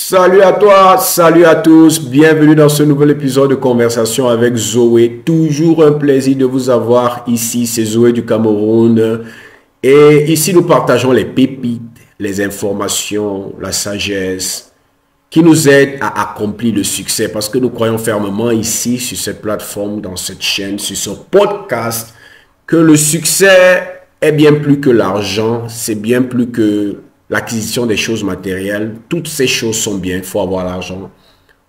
Salut à toi, salut à tous, bienvenue dans ce nouvel épisode de Conversation avec Zoé. Toujours un plaisir de vous avoir ici, c'est Zoé du Cameroun. Et ici, nous partageons les pépites, les informations, la sagesse qui nous aident à accomplir le succès parce que nous croyons fermement ici, sur cette plateforme, dans cette chaîne, sur ce podcast, que le succès est bien plus que l'argent, c'est bien plus que l'acquisition des choses matérielles. Toutes ces choses sont bien, il faut avoir l'argent, il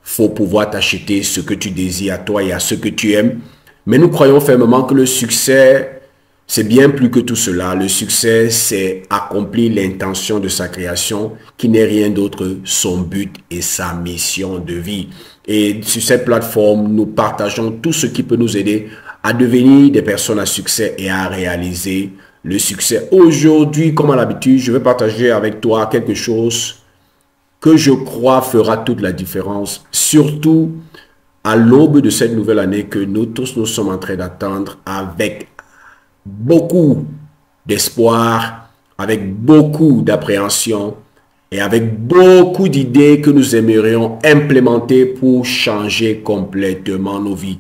faut pouvoir t'acheter ce que tu désires à toi et à ceux que tu aimes. Mais nous croyons fermement que le succès, c'est bien plus que tout cela. Le succès, c'est accomplir l'intention de sa création, qui n'est rien d'autre, son but et sa mission de vie. Et sur cette plateforme, nous partageons tout ce qui peut nous aider à devenir des personnes à succès et à réaliser le succès. Aujourd'hui, comme à l'habitude, je vais partager avec toi quelque chose que je crois fera toute la différence, surtout à l'aube de cette nouvelle année que nous tous nous sommes en train d'attendre avec beaucoup d'espoir, avec beaucoup d'appréhension et avec beaucoup d'idées que nous aimerions implémenter pour changer complètement nos vies.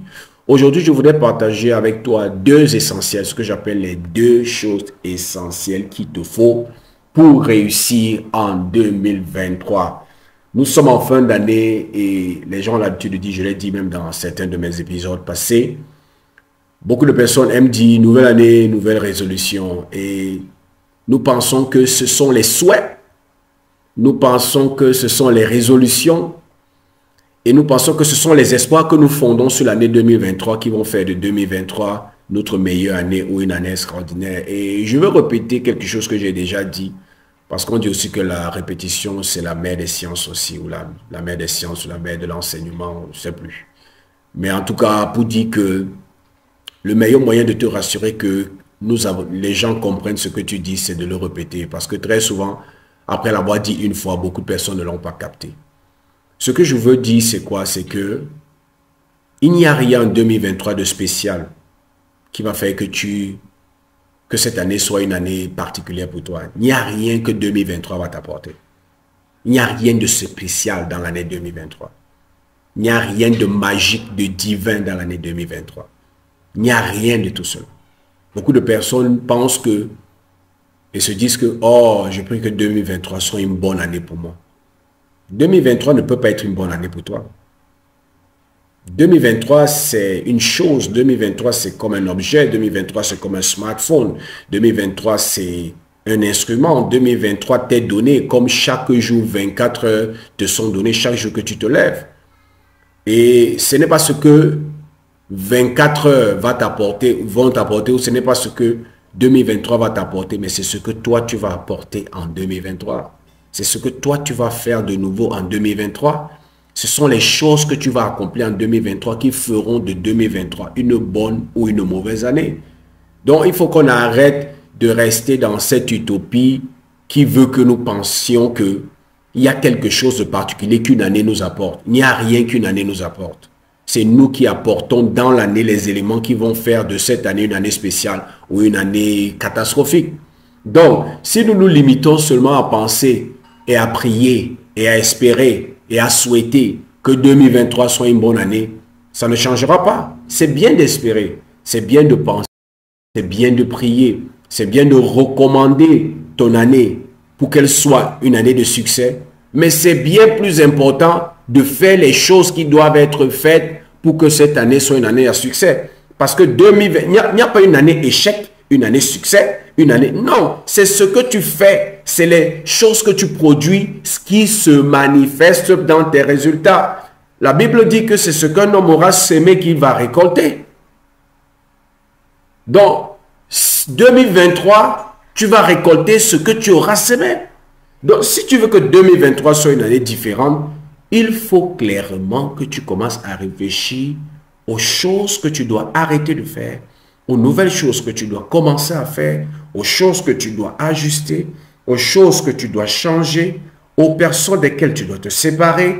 Aujourd'hui, je voudrais partager avec toi deux essentiels, ce que j'appelle les deux choses essentielles qu'il te faut pour réussir en 2023. Nous sommes en fin d'année et les gens ont l'habitude de dire, je l'ai dit même dans certains de mes épisodes passés, beaucoup de personnes aiment dire nouvelle année, nouvelle résolution et nous pensons que ce sont les souhaits, nous pensons que ce sont les résolutions et nous pensons que ce sont les espoirs que nous fondons sur l'année 2023 qui vont faire de 2023 notre meilleure année ou une année extraordinaire. Et je veux répéter quelque chose que j'ai déjà dit parce qu'on dit aussi que la répétition c'est la mère des sciences aussi ou la mère des sciences ou la mère de l'enseignement, je ne sais plus. Mais en tout cas pour dire que le meilleur moyen de te rassurer que les gens comprennent ce que tu dis, c'est de le répéter. Parce que très souvent, après l'avoir dit une fois, beaucoup de personnes ne l'ont pas capté. Ce que je veux dire, c'est quoi? C'est que il n'y a rien en 2023 de spécial qui va faire que cette année soit une année particulière pour toi. Il n'y a rien que 2023 va t'apporter. Il n'y a rien de spécial dans l'année 2023. Il n'y a rien de magique, de divin dans l'année 2023. Il n'y a rien de tout cela. Beaucoup de personnes pensent que et se disent que, oh, je prie que 2023 soit une bonne année pour moi. 2023 ne peut pas être une bonne année pour toi. 2023, c'est une chose. 2023, c'est comme un objet. 2023, c'est comme un smartphone. 2023, c'est un instrument. 2023 t'est donné comme chaque jour, 24 heures te sont données chaque jour que tu te lèves. Et ce n'est pas ce que 24 heures vont t'apporter, ou ce n'est pas ce que 2023 va t'apporter, mais c'est ce que toi tu vas apporter en 2023. C'est ce que toi tu vas faire de nouveau en 2023. Ce sont les choses que tu vas accomplir en 2023 qui feront de 2023 une bonne ou une mauvaise année. Donc il faut qu'on arrête de rester dans cette utopie qui veut que nous pensions que il y a quelque chose de particulier qu'une année nous apporte. Il n'y a rien qu'une année nous apporte. C'est nous qui apportons dans l'année les éléments qui vont faire de cette année une année spéciale ou une année catastrophique. Donc, si nous nous limitons seulement à penser et à prier et à espérer et à souhaiter que 2023 soit une bonne année, ça ne changera pas. C'est bien d'espérer, c'est bien de penser, c'est bien de prier, c'est bien de recommander ton année pour qu'elle soit une année de succès. Mais c'est bien plus important de faire les choses qui doivent être faites pour que cette année soit une année à succès. Parce que 2020, il n'y a pas une année échec, une année succès, une année... Non, c'est ce que tu fais, c'est les choses que tu produis qui se manifestent dans tes résultats. La Bible dit que c'est ce qu'un homme aura semé qu'il va récolter. Donc, 2023, tu vas récolter ce que tu auras semé. Donc, si tu veux que 2023 soit une année différente, il faut clairement que tu commences à réfléchir aux choses que tu dois arrêter de faire, aux nouvelles choses que tu dois commencer à faire, aux choses que tu dois ajuster, aux choses que tu dois changer, aux personnes desquelles tu dois te séparer,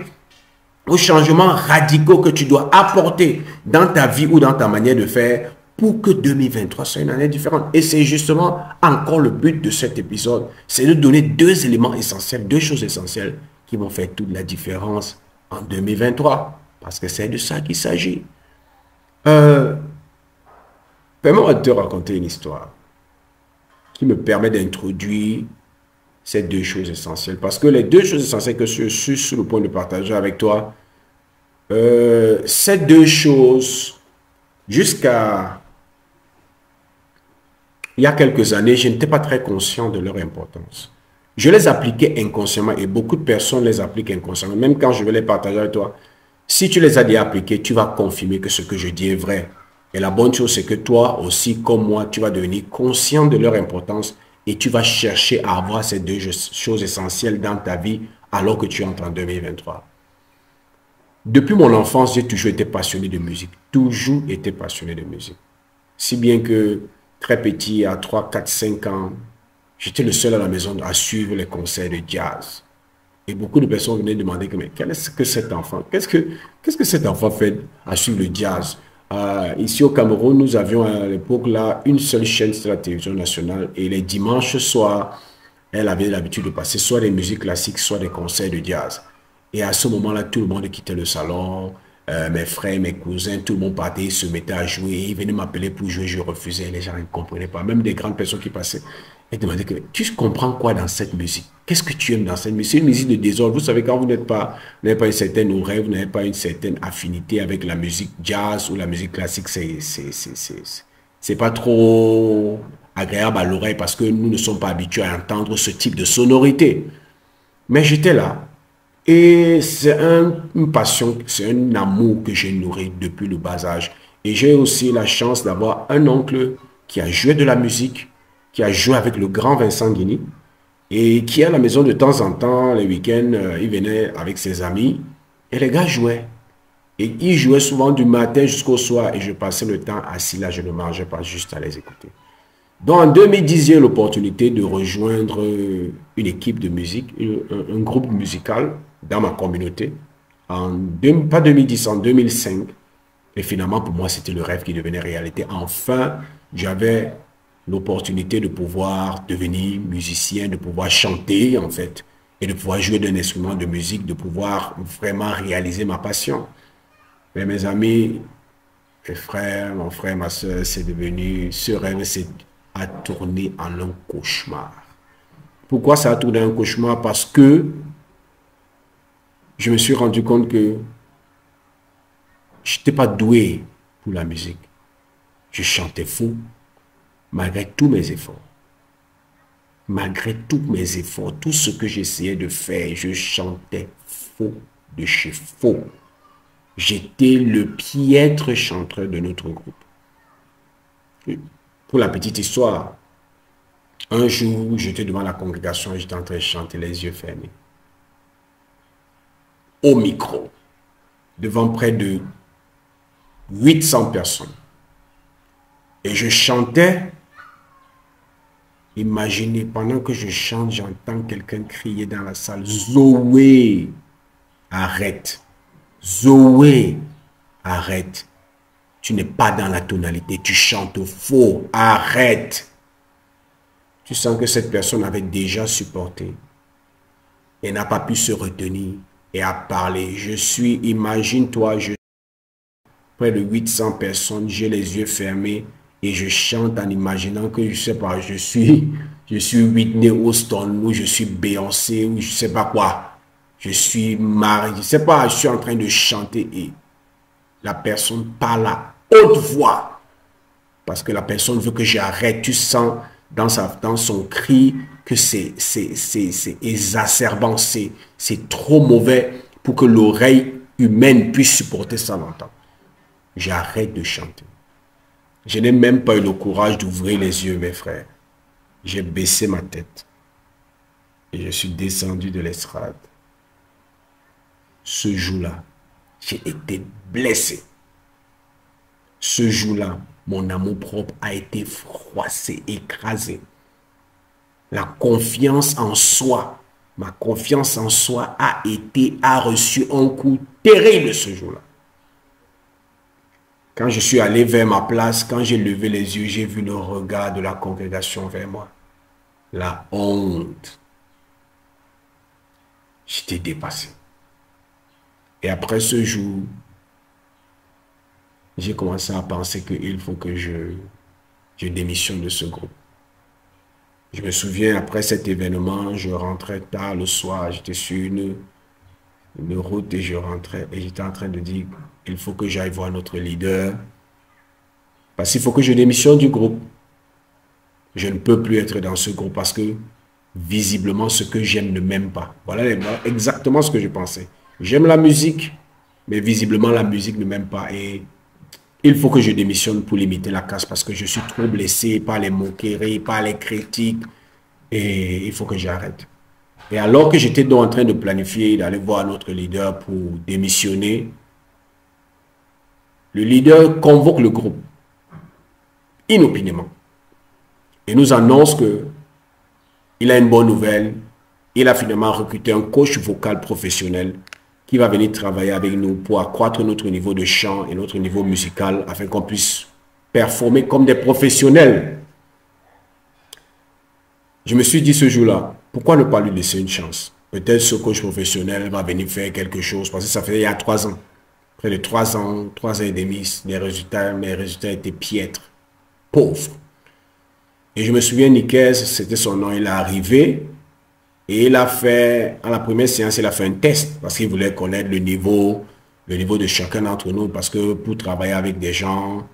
aux changements radicaux que tu dois apporter dans ta vie ou dans ta manière de faire pour que 2023 soit une année différente. Et c'est justement encore le but de cet épisode, c'est de donner deux éléments essentiels, deux choses essentielles qui vont faire toute la différence en 2023. Parce que c'est de ça qu'il s'agit. Permets-moi de te raconter une histoire qui me permet d'introduire ces deux choses essentielles. Parce que les deux choses essentielles que je suis sur le point de partager avec toi, ces deux choses, jusqu'à il y a quelques années, je n'étais pas très conscient de leur importance. Je les appliquais inconsciemment et beaucoup de personnes les appliquent inconsciemment. Même quand je vais les partager avec toi, si tu les as déjà appliqués, tu vas confirmer que ce que je dis est vrai. Et la bonne chose, c'est que toi aussi, comme moi, tu vas devenir conscient de leur importance et tu vas chercher à avoir ces deux choses essentielles dans ta vie alors que tu entres en 2023. Depuis mon enfance, j'ai toujours été passionné de musique. Toujours été passionné de musique. Si bien que très petit, à 3, 4, 5 ans, j'étais le seul à la maison à suivre les concerts de jazz. Et beaucoup de personnes venaient demander mais quel est-ce que cet enfant, qu'est-ce que cet enfant fait à suivre le jazz? Ici au Cameroun, nous avions à l'époque là une seule chaîne sur la télévision nationale et les dimanches soirs, elle avait l'habitude de passer soit des musiques classiques, soit des concerts de jazz. Et à ce moment-là, tout le monde quittait le salon, mes frères, mes cousins, tout le monde partait, se mettait à jouer, ils venaient m'appeler pour jouer, je refusais, les gens ne comprenaient pas, même des grandes personnes qui passaient. Et demandaient que tu comprends quoi dans cette musique? Qu'est-ce que tu aimes dans cette musique? C'est une musique de désordre. Vous savez, quand vous n'avez pas une certaine oreille, vous n'avez pas une certaine affinité avec la musique jazz ou la musique classique, c'est pas trop agréable à l'oreille parce que nous ne sommes pas habitués à entendre ce type de sonorité. Mais j'étais là. Et c'est une passion, c'est un amour que j'ai nourri depuis le bas âge. Et j'ai aussi la chance d'avoir un oncle qui a joué de la musique, qui a joué avec le grand Vincent Guigny et qui est à la maison de temps en temps, les week-ends, il venait avec ses amis et les gars jouaient. Et ils jouaient souvent du matin jusqu'au soir et je passais le temps assis là, je ne mangeais pas juste à les écouter. Donc en 2010, j'ai eu l'opportunité de rejoindre une équipe de musique, un groupe musical dans ma communauté. Pas 2010, en 2005. Et finalement, pour moi, c'était le rêve qui devenait réalité. Enfin, j'avais l'opportunité de pouvoir devenir musicien, de pouvoir chanter, en fait, et de pouvoir jouer d'un instrument de musique, de pouvoir vraiment réaliser ma passion. Mais mes amis, mes frères, mon frère, ma soeur, c'est devenu, ce rêve, c'est a tourné en un cauchemar. Pourquoi ça a tourné en un cauchemar? Parce que je me suis rendu compte que je n'étais pas doué pour la musique. Je chantais faux, malgré tous mes efforts. Malgré tous mes efforts, tout ce que j'essayais de faire, je chantais faux de chez faux. J'étais le piètre chanteur de notre groupe. Pour la petite histoire, un jour, j'étais devant la congrégation et j'étais en train de chanter les yeux fermés. Au micro, devant près de 800 personnes. Et je chantais. Imaginez, pendant que je chante, j'entends quelqu'un crier dans la salle, Zoé, arrête. Zoé, arrête. Tu n'es pas dans la tonalité, tu chantes faux, arrête. Tu sens que cette personne avait déjà supporté et n'a pas pu se retenir et a parlé. Je suis, imagine-toi, je suis près de 800 personnes, j'ai les yeux fermés et je chante en imaginant que, je sais pas, je suis Whitney Houston ou je suis Beyoncé ou je sais pas quoi. Je suis Marie, je sais pas, je suis en train de chanter et la personne parle à haute voix parce que la personne veut que j'arrête. Tu sens dans son cri que c'est exacerbant, c'est trop mauvais pour que l'oreille humaine puisse supporter ça longtemps. J'arrête de chanter. Je n'ai même pas eu le courage d'ouvrir les yeux, mes frères. J'ai baissé ma tête et je suis descendu de l'estrade. Ce jour-là, j'ai été blessé. Ce jour-là, mon amour-propre a été froissé, écrasé. La confiance en soi, ma confiance en soi a reçu un coup terrible ce jour-là. Quand je suis allé vers ma place, quand j'ai levé les yeux, j'ai vu le regard de la congrégation vers moi. La honte. J'étais dépassé. Et après ce jour, j'ai commencé à penser qu'il faut que je démissionne de ce groupe. Je me souviens, après cet événement, je rentrais tard le soir, j'étais sur une route et je rentrais et j'étais en train de dire, il faut que j'aille voir notre leader parce qu'il faut que je démissionne du groupe. Je ne peux plus être dans ce groupe parce que visiblement ce que j'aime ne m'aime pas. Voilà exactement ce que je pensais. J'aime la musique, mais visiblement la musique ne m'aime pas et il faut que je démissionne pour limiter la casse parce que je suis trop blessé par les moqueries, par les critiques et il faut que j'arrête. Et alors que j'étais donc en train de planifier d'aller voir notre leader pour démissionner, le leader convoque le groupe inopinément et nous annonce que il a une bonne nouvelle. Il a finalement recruté un coach vocal professionnel qui va venir travailler avec nous pour accroître notre niveau de chant et notre niveau musical afin qu'on puisse performer comme des professionnels. Je me suis dit ce jour-là, pourquoi ne pas lui laisser une chance? Peut-être ce coach professionnel va venir faire quelque chose parce que ça fait il y a 3 ans. Près de 3 ans, 3 ans et demi, mes résultats étaient piètres, pauvres. Et je me souviens, Nikez, c'était son nom, il est arrivé et il a fait, à la première séance, il a fait un test parce qu'il voulait connaître le niveau de chacun d'entre nous parce que pour travailler avec des gens,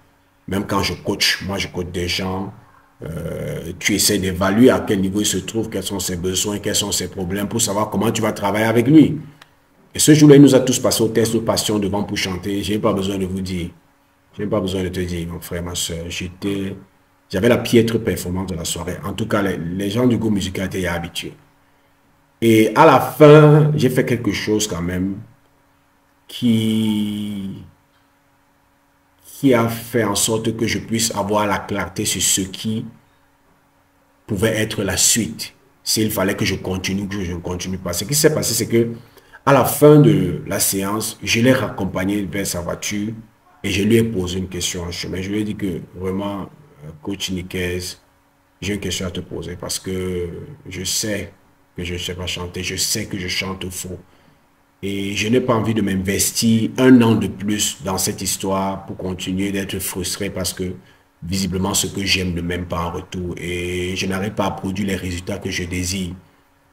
même quand je coach, moi je coach des gens, tu essaies d'évaluer à quel niveau il se trouve, quels sont ses besoins, quels sont ses problèmes pour savoir comment tu vas travailler avec lui. Et ce jour-là, il nous a tous passé au test de passion devant pour chanter. Je n'ai pas besoin de vous dire, je n'ai pas besoin de te dire, mon frère, ma soeur, j'avais la piètre performance de la soirée. En tout cas, les gens du groupe musical étaient habitués. Et à la fin, j'ai fait quelque chose quand même qui a fait en sorte que je puisse avoir la clarté sur ce qui pouvait être la suite. S'il fallait que je continue, que je ne continue pas. Ce qui s'est passé, c'est que à la fin de la séance, je l'ai raccompagné vers sa voiture et je lui ai posé une question en chemin. Je lui ai dit que vraiment, coach Nikez, j'ai une question à te poser parce que je sais que je ne sais pas chanter, je sais que je chante faux. Et je n'ai pas envie de m'investir 1 an de plus dans cette histoire pour continuer d'être frustré parce que visiblement ce que j'aime ne m'aime pas en retour et je n'arrive pas à produire les résultats que je désire.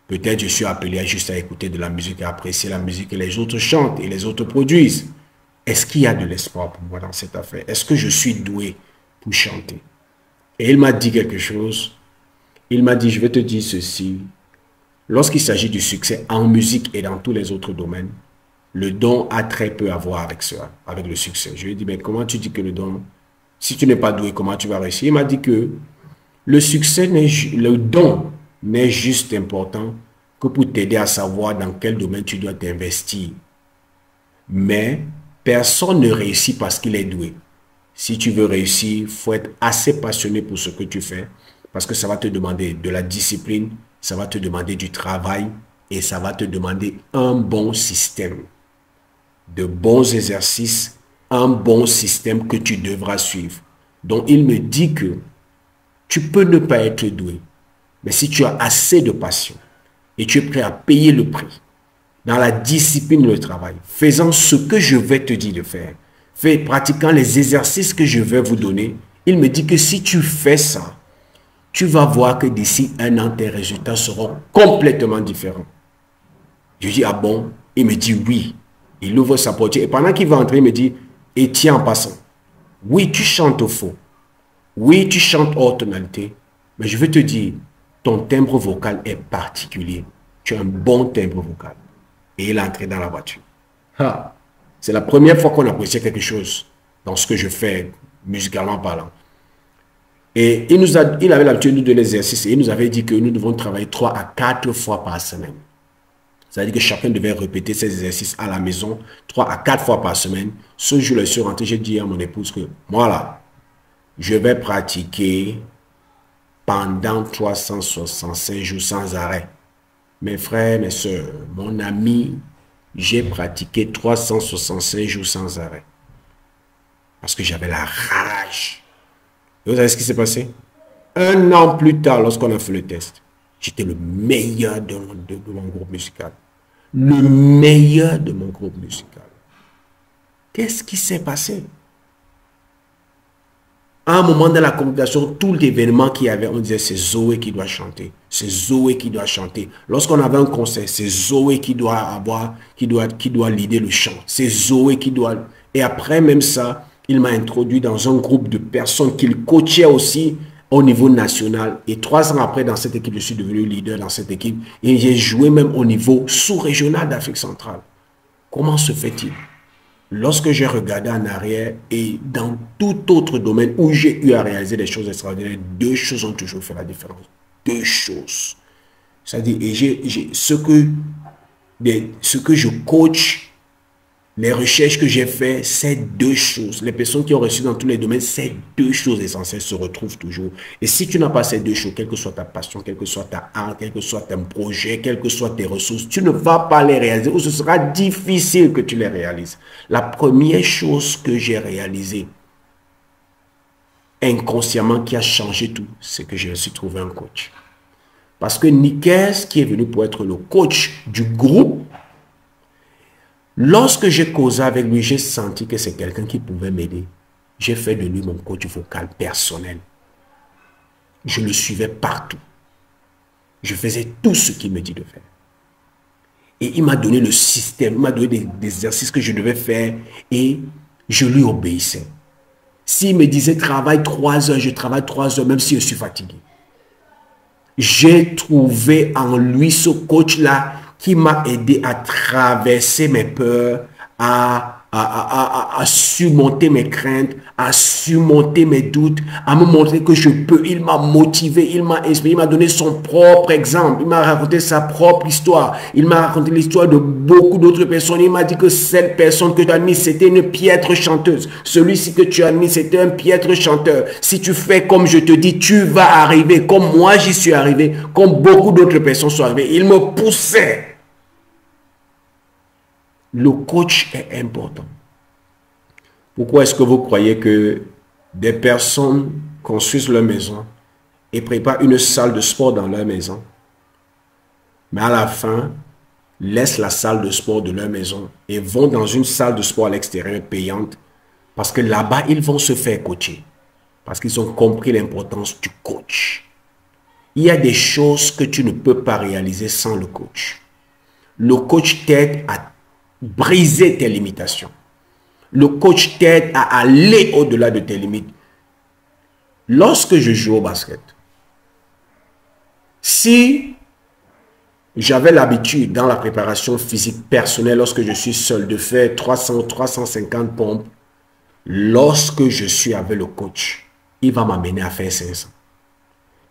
Peut-être je suis appelé juste à écouter de la musique et à apprécier la musique que les autres chantent et les autres produisent. Est-ce qu'il y a de l'espoir pour moi dans cette affaire? Est-ce que je suis doué pour chanter? Et il m'a dit quelque chose. Il m'a dit, je vais te dire ceci. Lorsqu'il s'agit du succès en musique et dans tous les autres domaines, le don a très peu à voir avec ça, avec le succès. Je lui ai dit, mais comment tu dis que le don, si tu n'es pas doué, comment tu vas réussir? Il m'a dit que le don n'est juste important que pour t'aider à savoir dans quel domaine tu dois t'investir. Mais personne ne réussit parce qu'il est doué. Si tu veux réussir, il faut être assez passionné pour ce que tu fais parce que ça va te demander de la discipline, ça va te demander du travail et ça va te demander un bon système, de bons exercices, un bon système que tu devras suivre. Donc, il me dit que tu peux ne pas être doué, mais si tu as assez de passion et tu es prêt à payer le prix dans la discipline et le travail, faisant ce que je vais te dire de faire, pratiquant les exercices que je vais vous donner, il me dit que si tu fais ça, tu vas voir que d'ici 1 an, tes résultats seront complètement différents. Je dis, ah bon? Il me dit oui. Il ouvre sa portière et pendant qu'il va entrer, il me dit, et tiens en passant, oui, tu chantes faux. Oui, tu chantes hors tonalité. Mais je veux te dire, ton timbre vocal est particulier. Tu as un bon timbre vocal. Et il est entré dans la voiture. Ah, c'est la première fois qu'on appréciait quelque chose dans ce que je fais, musicalement parlant. Et il avait l'habitude de nous donner l'exercice et il nous avait dit que nous devons travailler 3 à 4 fois par semaine. C'est-à-dire que chacun devait répéter ces exercices à la maison 3 à 4 fois par semaine. Ce jour-là, je suis rentré, j'ai dit à mon épouse que moi là, je vais pratiquer pendant 365 jours sans arrêt. Mes frères, mes soeurs, mon ami, j'ai pratiqué 365 jours sans arrêt. Parce que j'avais la rage. Et vous savez ce qui s'est passé? 1 an plus tard, lorsqu'on a fait le test, j'étais le meilleur de mon groupe musical. le meilleur de mon groupe musical. Qu'est-ce qui s'est passé? À un moment dans la congrégation, tout l'événement qu'il y avait, on disait c'est Zoé qui doit chanter. C'est Zoé qui doit chanter. Lorsqu'on avait un concert, c'est Zoé qui doit avoir, qui doit leader le chant. C'est Zoé qui doit... Et après même ça, il m'a introduit dans un groupe de personnes qu'il coachait aussi au niveau national. Et 3 ans après, dans cette équipe, je suis devenu leader dans cette équipe. Et j'ai joué même au niveau sous-régional d'Afrique centrale. Comment se fait-il? Lorsque j'ai regardé en arrière et dans tout autre domaine où j'ai eu à réaliser des choses extraordinaires, 2 choses ont toujours fait la différence. 2 choses. C'est-à-dire, ce que je coach, les recherches que j'ai faites, ces 2 choses. Les personnes qui ont reçu dans tous les domaines, ces 2 choses essentielles se retrouvent toujours. Et si tu n'as pas ces 2 choses, quelle que soit ta passion, quelle que soit ta art, quel que soit ton projet, quelles que soient tes ressources, tu ne vas pas les réaliser ou ce sera difficile que tu les réalises. La première chose que j'ai réalisée inconsciemment qui a changé tout, c'est que je me suis trouvé un coach. Parce que Nikes, qui est venu pour être le coach du groupe, lorsque j'ai causé avec lui, j'ai senti que c'est quelqu'un qui pouvait m'aider. J'ai fait de lui mon coach vocal personnel. Je le suivais partout. Je faisais tout ce qu'il me dit de faire. Et il m'a donné le système, il m'a donné des exercices que je devais faire et je lui obéissais. S'il me disait travaille 3 heures, je travaille 3 heures même si je suis fatigué. J'ai trouvé en lui ce coach-là qui m'a aidé à traverser mes peurs, à surmonter mes craintes, à surmonter mes doutes, à me montrer que je peux. Il m'a motivé, il m'a inspiré, il m'a donné son propre exemple, il m'a raconté sa propre histoire, il m'a raconté l'histoire de beaucoup d'autres personnes. Il m'a dit que cette personne que tu as mise, c'était une piètre chanteuse. Celui-ci que tu as mis, c'était un piètre chanteur. Si tu fais comme je te dis, tu vas arriver, comme moi j'y suis arrivé, comme beaucoup d'autres personnes sont arrivées. Il me poussait. Le coach est important. Pourquoi est-ce que vous croyez que des personnes construisent leur maison et préparent une salle de sport dans leur maison, mais à la fin, laissent la salle de sport de leur maison et vont dans une salle de sport à l'extérieur payante parce que là-bas, ils vont se faire coacher parce qu'ils ont compris l'importance du coach. Il y a des choses que tu ne peux pas réaliser sans le coach. Le coach t'aide à briser tes limitations. Le coach t'aide à aller au-delà de tes limites. Lorsque je joue au basket, si j'avais l'habitude dans la préparation physique personnelle, lorsque je suis seul, de faire 300, 350 pompes, lorsque je suis avec le coach, il va m'amener à faire 500.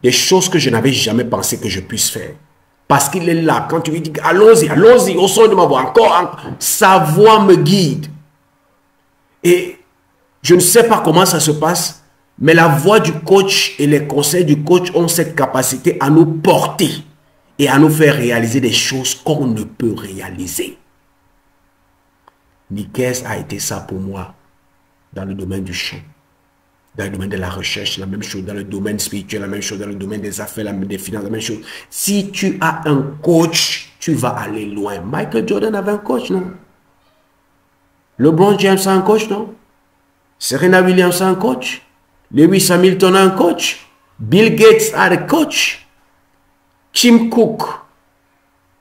Des choses que je n'avais jamais pensé que je puisse faire. Parce qu'il est là. Quand tu lui dis, allons-y, allons-y, au son de ma voix, encore, sa voix me guide. Et je ne sais pas comment ça se passe, mais la voix du coach et les conseils du coach ont cette capacité à nous porter et à nous faire réaliser des choses qu'on ne peut réaliser. Nikes a été ça pour moi dans le domaine du chant. Dans le domaine de la recherche, la même chose. Dans le domaine spirituel, la même chose. Dans le domaine des affaires, des finances, la même chose. Si tu as un coach, tu vas aller loin. Michael Jordan avait un coach, non? LeBron James a un coach, non? Serena Williams a un coach. Lewis Hamilton a un coach. Bill Gates a un coach. Tim Cook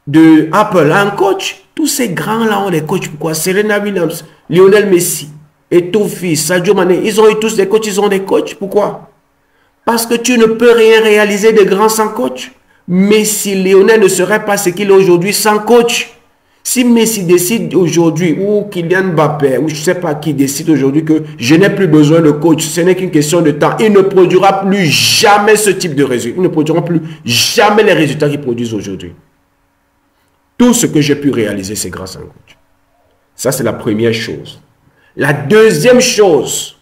de Apple a un coach. Tous ces grands-là ont des coachs. Pourquoi? Serena Williams, Lionel Messi, Eto'o, Sadio Mané, ils ont eu tous des coachs, ils ont des coachs. Pourquoi? Parce que tu ne peux rien réaliser de grand sans coach. Messi, Lionel ne serait pas ce qu'il est aujourd'hui sans coach. Si Messi décide aujourd'hui, ou Kylian Mbappé, ou je ne sais pas qui décide aujourd'hui que je n'ai plus besoin de coach, ce n'est qu'une question de temps, il ne produira plus jamais ce type de résultats. Ils ne produiront plus jamais les résultats qu'ils produisent aujourd'hui. Tout ce que j'ai pu réaliser, c'est grâce à un coach. Ça, c'est la première chose. La deuxième chose,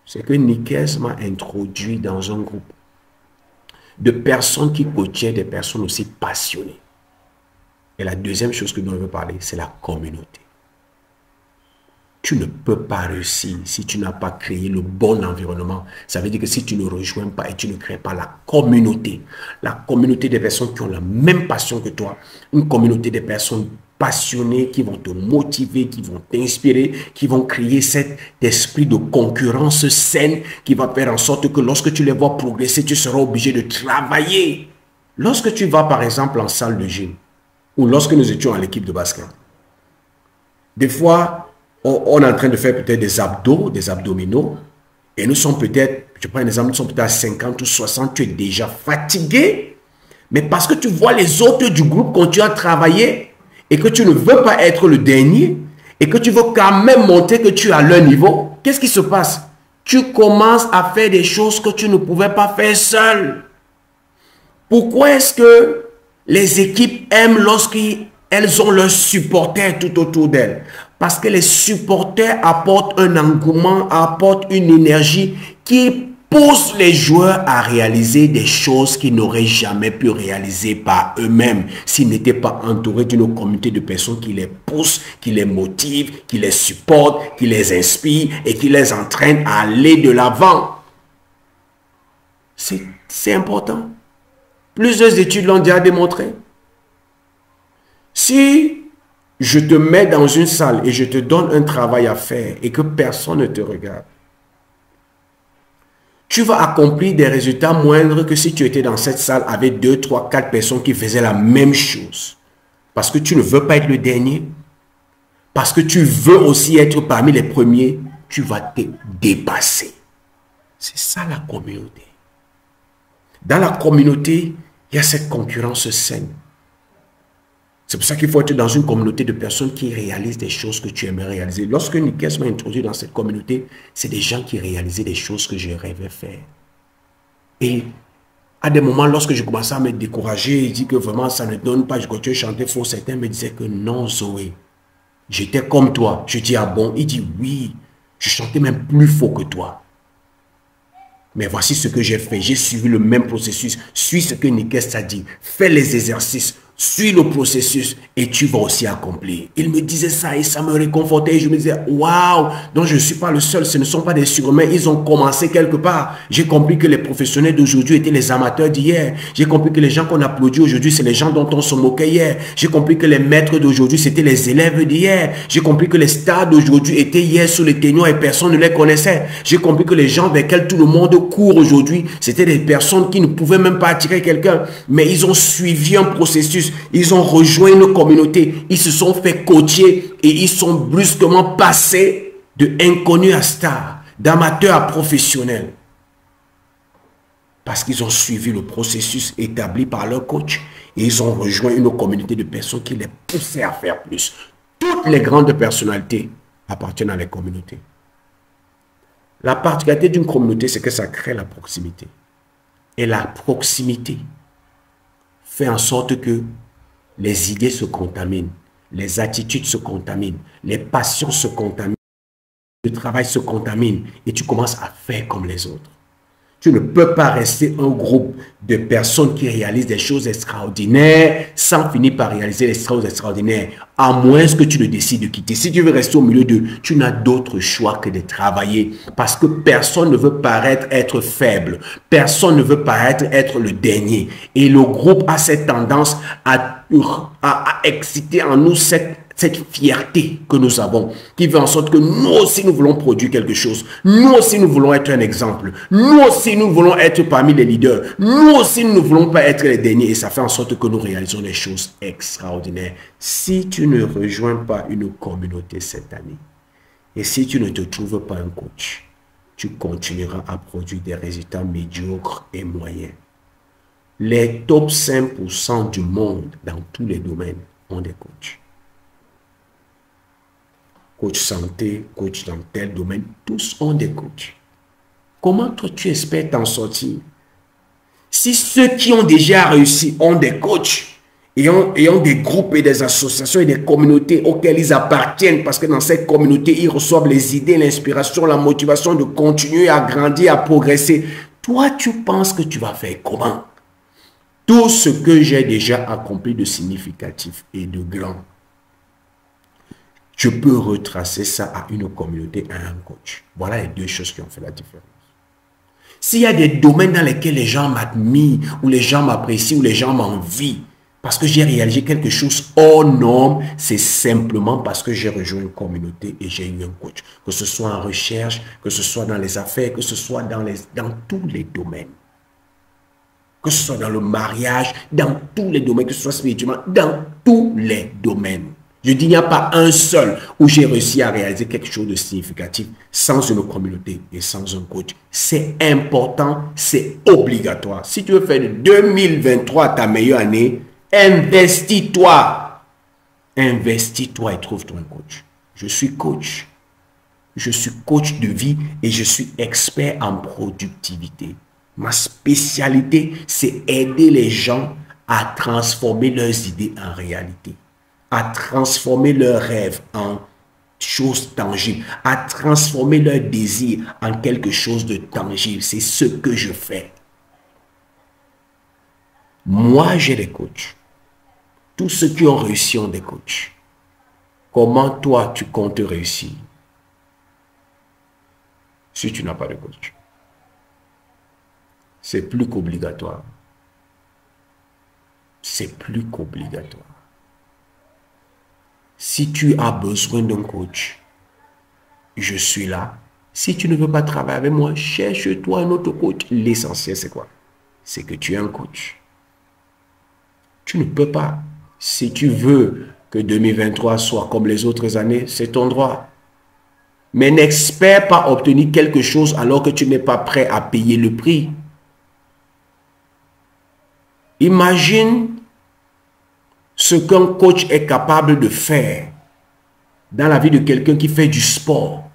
c'est que Nikes m'a introduit dans un groupe de personnes qui coachaient des personnes aussi passionnées. Et la deuxième chose que nous devons parler, c'est la communauté. Tu ne peux pas réussir si tu n'as pas créé le bon environnement. Ça veut dire que si tu ne rejoins pas et tu ne crées pas la communauté des personnes qui ont la même passion que toi, une communauté des personnes passionner, qui vont te motiver, qui vont t'inspirer, qui vont créer cet esprit de concurrence saine qui va faire en sorte que lorsque tu les vois progresser, tu seras obligé de travailler. Lorsque tu vas par exemple en salle de gym ou lorsque nous étions à l'équipe de basket, des fois, on est en train de faire peut-être des abdos, des abdominaux, et nous sommes peut-être, je prends un exemple, nous sommes peut-être à 50 ou 60, tu es déjà fatigué, mais parce que tu vois les autres du groupe continuer à travailler et que tu ne veux pas être le dernier et que tu veux quand même montrer que tu es à leur niveau, qu'est-ce qui se passe? Tu commences à faire des choses que tu ne pouvais pas faire seul. Pourquoi est-ce que les équipes aiment lorsqu'elles ont leurs supporters tout autour d'elles? Parce que les supporters apportent un engouement, apportent une énergie qui pousse les joueurs à réaliser des choses qu'ils n'auraient jamais pu réaliser par eux-mêmes s'ils n'étaient pas entourés d'une communauté de personnes qui les poussent, qui les motivent, qui les supportent, qui les inspirent et qui les entraînent à aller de l'avant. C'est important. Plusieurs études l'ont déjà démontré. Si je te mets dans une salle et je te donne un travail à faire et que personne ne te regarde, tu vas accomplir des résultats moindres que si tu étais dans cette salle avec 2, 3, 4 personnes qui faisaient la même chose. Parce que tu ne veux pas être le dernier. Parce que tu veux aussi être parmi les premiers. Tu vas te dépasser. C'est ça la communauté. Dans la communauté, il y a cette concurrence saine. C'est pour ça qu'il faut être dans une communauté de personnes qui réalisent des choses que tu aimerais réaliser. Lorsque Nikes m'a introduit dans cette communauté, c'est des gens qui réalisaient des choses que je rêvais faire. Et à des moments, lorsque je commençais à me décourager, et dire que vraiment ça ne donne pas, je continuais à chanter faux, certains me disaient que non, Zoé, j'étais comme toi. Je dis, ah bon? Il dit, oui, je chantais même plus faux que toi. Mais voici ce que j'ai fait. J'ai suivi le même processus. Suis ce que Nikes a dit. Fais les exercices. Suis le processus et tu vas aussi accomplir. Il me disait ça et ça me réconfortait. Je me disais, waouh, donc je ne suis pas le seul. Ce ne sont pas des surhumains. Ils ont commencé quelque part. J'ai compris que les professionnels d'aujourd'hui étaient les amateurs d'hier. J'ai compris que les gens qu'on applaudit aujourd'hui, c'est les gens dont on se moquait hier. J'ai compris que les maîtres d'aujourd'hui, c'était les élèves d'hier. J'ai compris que les stars d'aujourd'hui étaient hier sous les ténoirs et personne ne les connaissait. J'ai compris que les gens vers lesquels tout le monde court aujourd'hui, c'était des personnes qui ne pouvaient même pas attirer quelqu'un. Mais ils ont suivi un processus. Ils ont rejoint une communauté, ils se sont fait coacher et ils sont brusquement passés de inconnus à stars, d'amateurs à professionnels. Parce qu'ils ont suivi le processus établi par leur coach et ils ont rejoint une communauté de personnes qui les poussaient à faire plus. Toutes les grandes personnalités appartiennent à les communautés. La particularité d'une communauté, c'est que ça crée la proximité. Et la proximité fait en sorte que les idées se contaminent, les attitudes se contaminent, les passions se contaminent, le travail se contamine et tu commences à faire comme les autres. Tu ne peux pas rester un groupe de personnes qui réalisent des choses extraordinaires sans finir par réaliser des choses extraordinaires, à moins que tu ne décides de quitter. Si tu veux rester au milieu d'eux, tu n'as d'autre choix que de travailler parce que personne ne veut paraître être faible. Personne ne veut paraître être le dernier. Et le groupe a cette tendance à exciter en nous cette fierté que nous avons, qui fait en sorte que nous aussi nous voulons produire quelque chose. Nous aussi nous voulons être un exemple. Nous aussi nous voulons être parmi les leaders. Nous aussi nous ne voulons pas être les derniers. Et ça fait en sorte que nous réalisons des choses extraordinaires. Si tu ne rejoins pas une communauté cette année, et si tu ne te trouves pas un coach, tu continueras à produire des résultats médiocres et moyens. Les top 5% du monde dans tous les domaines ont des coachs. Coach santé, coach dans tel domaine, tous ont des coachs. Comment toi tu espères t'en sortir? Si ceux qui ont déjà réussi ont des coachs et ont des groupes et des associations et des communautés auxquelles ils appartiennent, parce que dans cette communauté, ils reçoivent les idées, l'inspiration, la motivation de continuer à grandir, à progresser. Toi, tu penses que tu vas faire comment? Tout ce que j'ai déjà accompli de significatif et de grand, je peux retracer ça à une communauté, à un coach. Voilà les deux choses qui ont fait la différence. S'il y a des domaines dans lesquels les gens m'admirent, ou les gens m'apprécient, ou les gens m'envient, parce que j'ai réalisé quelque chose hors norme, c'est simplement parce que j'ai rejoint une communauté et j'ai eu un coach. Que ce soit en recherche, que ce soit dans les affaires, que ce soit dans tous les domaines. Que ce soit dans le mariage, dans tous les domaines, que ce soit spirituellement, dans tous les domaines. Je dis, il n'y a pas un seul où j'ai réussi à réaliser quelque chose de significatif sans une communauté et sans un coach. C'est important, c'est obligatoire. Si tu veux faire de 2023 ta meilleure année, investis-toi. Investis-toi et trouve-toi un coach. Je suis coach. Je suis coach de vie et je suis expert en productivité. Ma spécialité, c'est aider les gens à transformer leurs idées en réalité, à transformer leurs rêves en choses tangibles, à transformer leurs désirs en quelque chose de tangible. C'est ce que je fais. Moi, j'ai des coachs. Tous ceux qui ont réussi ont des coachs. Comment toi, tu comptes réussir si tu n'as pas de coach? C'est plus qu'obligatoire. C'est plus qu'obligatoire. Si tu as besoin d'un coach, je suis là. Si tu ne veux pas travailler avec moi, cherche-toi un autre coach. L'essentiel, c'est quoi? C'est que tu es un coach. Tu ne peux pas. Si tu veux que 2023 soit comme les autres années, c'est ton droit. Mais n'espère pas obtenir quelque chose alors que tu n'es pas prêt à payer le prix. Imagine ce qu'un coach est capable de faire dans la vie de quelqu'un qui fait du sport.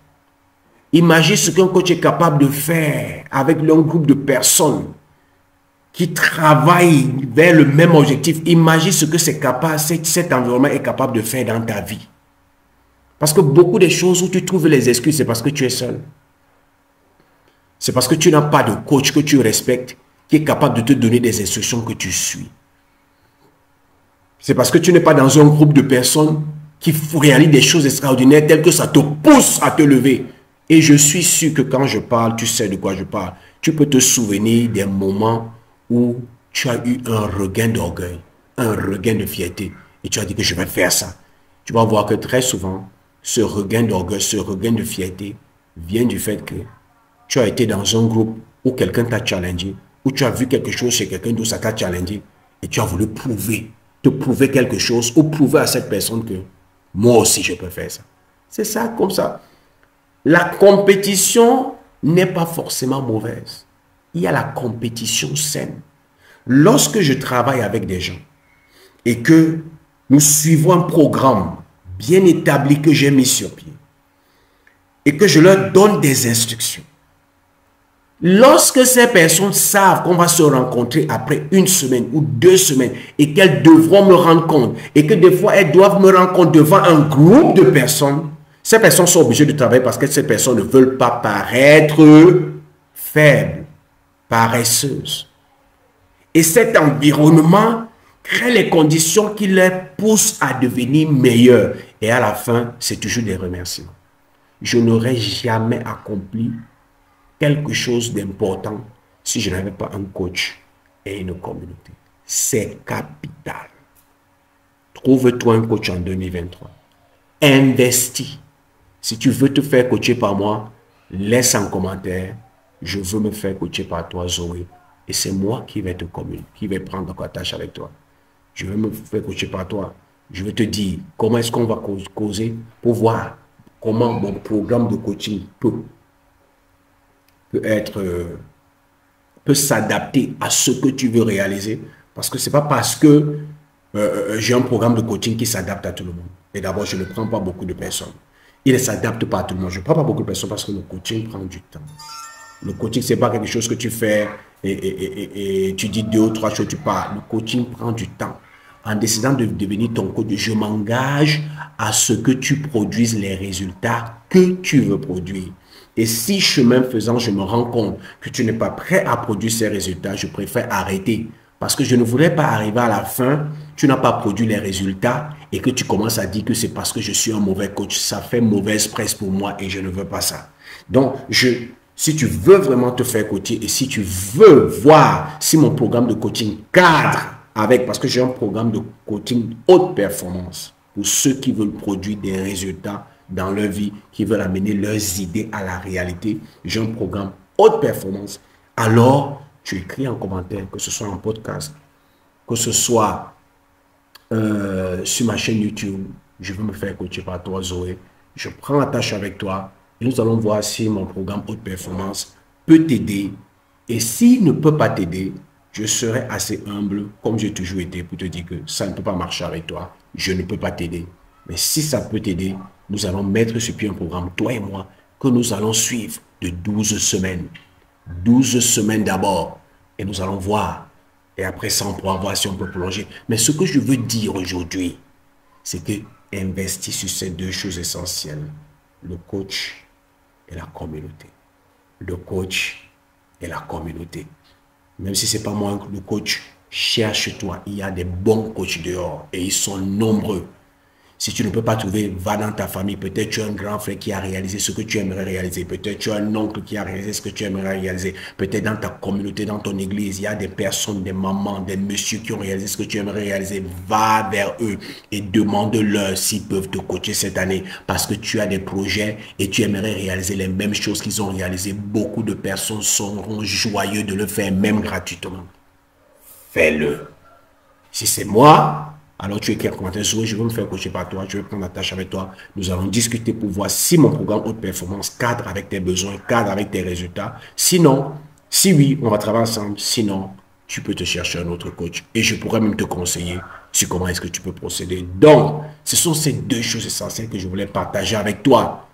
Imagine ce qu'un coach est capable de faire avec un groupe de personnes qui travaillent vers le même objectif. Imagine ce que cet environnement est capable de faire dans ta vie. Parce que beaucoup des choses où tu trouves les excuses, c'est parce que tu es seul. C'est parce que tu n'as pas de coach que tu respectes, qui est capable de te donner des instructions que tu suis. C'est parce que tu n'es pas dans un groupe de personnes qui réalisent des choses extraordinaires telles que ça te pousse à te lever. Et je suis sûr que quand je parle, tu sais de quoi je parle. Tu peux te souvenir des moments où tu as eu un regain d'orgueil, un regain de fierté. Et tu as dit que je vais faire ça. Tu vas voir que très souvent, ce regain d'orgueil, ce regain de fierté vient du fait que tu as été dans un groupe où quelqu'un t'a challengé, où tu as vu quelque chose chez quelqu'un d'autre, ça t'a challengé, et tu as voulu te prouver quelque chose, ou prouver à cette personne que moi aussi je peux faire ça. C'est ça, comme ça. La compétition n'est pas forcément mauvaise. Il y a la compétition saine. Lorsque je travaille avec des gens et que nous suivons un programme bien établi que j'ai mis sur pied et que je leur donne des instructions, lorsque ces personnes savent qu'on va se rencontrer après 1 semaine ou 2 semaines et qu'elles devront me rendre compte et que des fois elles doivent me rendre compte devant un groupe de personnes, ces personnes sont obligées de travailler parce que ces personnes ne veulent pas paraître faibles, paresseuses. Et cet environnement crée les conditions qui les poussent à devenir meilleurs. Et à la fin, c'est toujours des remerciements. Je n'aurais jamais accompli quelque chose d'important si je n'avais pas un coach et une communauté. C'est capital. Trouve-toi un coach en 2023. Investis. Si tu veux te faire coacher par moi, laisse un commentaire. Je veux me faire coacher par toi, Zoé. Et c'est moi qui vais te communiquer, qui vais prendre la tâche avec toi. Je vais me faire coacher par toi. Je vais te dire comment est-ce qu'on va causer pour voir comment mon programme de coaching peut s'adapter à ce que tu veux réaliser. Parce que ce n'est pas parce que j'ai un programme de coaching qui s'adapte à tout le monde. Et d'abord, je ne prends pas beaucoup de personnes. Il ne s'adapte pas à tout le monde. Je ne prends pas beaucoup de personnes parce que le coaching prend du temps. Le coaching, ce n'est pas quelque chose que tu fais et tu dis 2 ou 3 choses, tu pars. Le coaching prend du temps. En décidant de devenir ton coach, je m'engage à ce que tu produises les résultats que tu veux produire. Et si chemin faisant, je me rends compte que tu n'es pas prêt à produire ces résultats, je préfère arrêter. Parce que je ne voudrais pas arriver à la fin, tu n'as pas produit les résultats et que tu commences à dire que c'est parce que je suis un mauvais coach. Ça fait mauvaise presse pour moi et je ne veux pas ça. Donc, si tu veux vraiment te faire coacher et si tu veux voir si mon programme de coaching cadre avec, parce que j'ai un programme de coaching haute performance pour ceux qui veulent produire des résultats dans leur vie, qui veulent amener leurs idées à la réalité. J'ai un programme haute performance. Alors, tu écris en commentaire, que ce soit en podcast, que ce soit sur ma chaîne YouTube, je veux me faire coacher par toi, Zoé. Je prends la tâche avec toi et nous allons voir si mon programme haute performance peut t'aider. Et s'il ne peut pas t'aider, je serai assez humble, comme j'ai toujours été, pour te dire que ça ne peut pas marcher avec toi. Je ne peux pas t'aider. Mais si ça peut t'aider, nous allons mettre sur pied un programme, toi et moi, que nous allons suivre de 12 semaines. 12 semaines d'abord. Et nous allons voir. Et après ça, on pourra voir si on peut prolonger. Mais ce que je veux dire aujourd'hui, c'est que investis sur ces deux choses essentielles. Le coach et la communauté. Le coach et la communauté. Même si ce n'est pas moi le coach, cherche-toi. Il y a des bons coachs dehors et ils sont nombreux. Si tu ne peux pas trouver, va dans ta famille. Peut-être tu as un grand frère qui a réalisé ce que tu aimerais réaliser. Peut-être tu as un oncle qui a réalisé ce que tu aimerais réaliser. Peut-être dans ta communauté, dans ton église, il y a des personnes, des mamans, des messieurs qui ont réalisé ce que tu aimerais réaliser. Va vers eux et demande-leur s'ils peuvent te coacher cette année. Parce que tu as des projets et tu aimerais réaliser les mêmes choses qu'ils ont réalisées. Beaucoup de personnes seront joyeux de le faire, même gratuitement. Fais-le. Si c'est moi, alors tu écris un commentaire, Zoé, je veux me faire coacher par toi, je vais prendre la tâche avec toi. Nous allons discuter pour voir si mon programme haute performance cadre avec tes besoins, cadre avec tes résultats. Sinon, si oui, on va travailler ensemble. Sinon, tu peux te chercher un autre coach. Et je pourrais même te conseiller sur comment est-ce que tu peux procéder. Donc, ce sont ces deux choses essentielles que je voulais partager avec toi.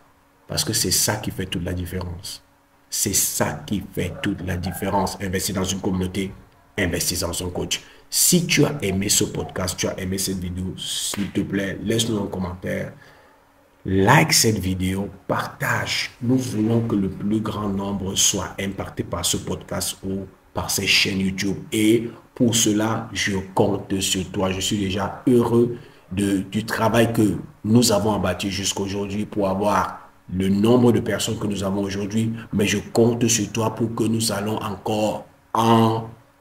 Parce que c'est ça qui fait toute la différence. C'est ça qui fait toute la différence. Investir dans une communauté, investir dans un coach. Si tu as aimé ce podcast, tu as aimé cette vidéo, s'il te plaît, laisse-nous un commentaire. Like cette vidéo, partage. Nous voulons que le plus grand nombre soit impacté par ce podcast ou par ces chaînes YouTube. Et pour cela, je compte sur toi. Je suis déjà heureux du travail que nous avons abattu jusqu'à aujourd'hui pour avoir le nombre de personnes que nous avons aujourd'hui. Mais je compte sur toi pour que nous allons encore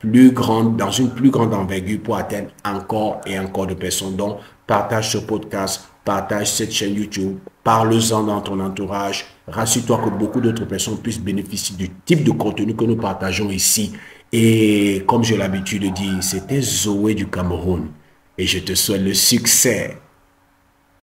dans une plus grande envergure pour atteindre encore et encore de personnes. Donc, partage ce podcast, partage cette chaîne YouTube, parle-en dans ton entourage. Rassure-toi que beaucoup d'autres personnes puissent bénéficier du type de contenu que nous partageons ici. Et comme j'ai l'habitude de dire, c'était Zoé du Cameroun. Et je te souhaite le succès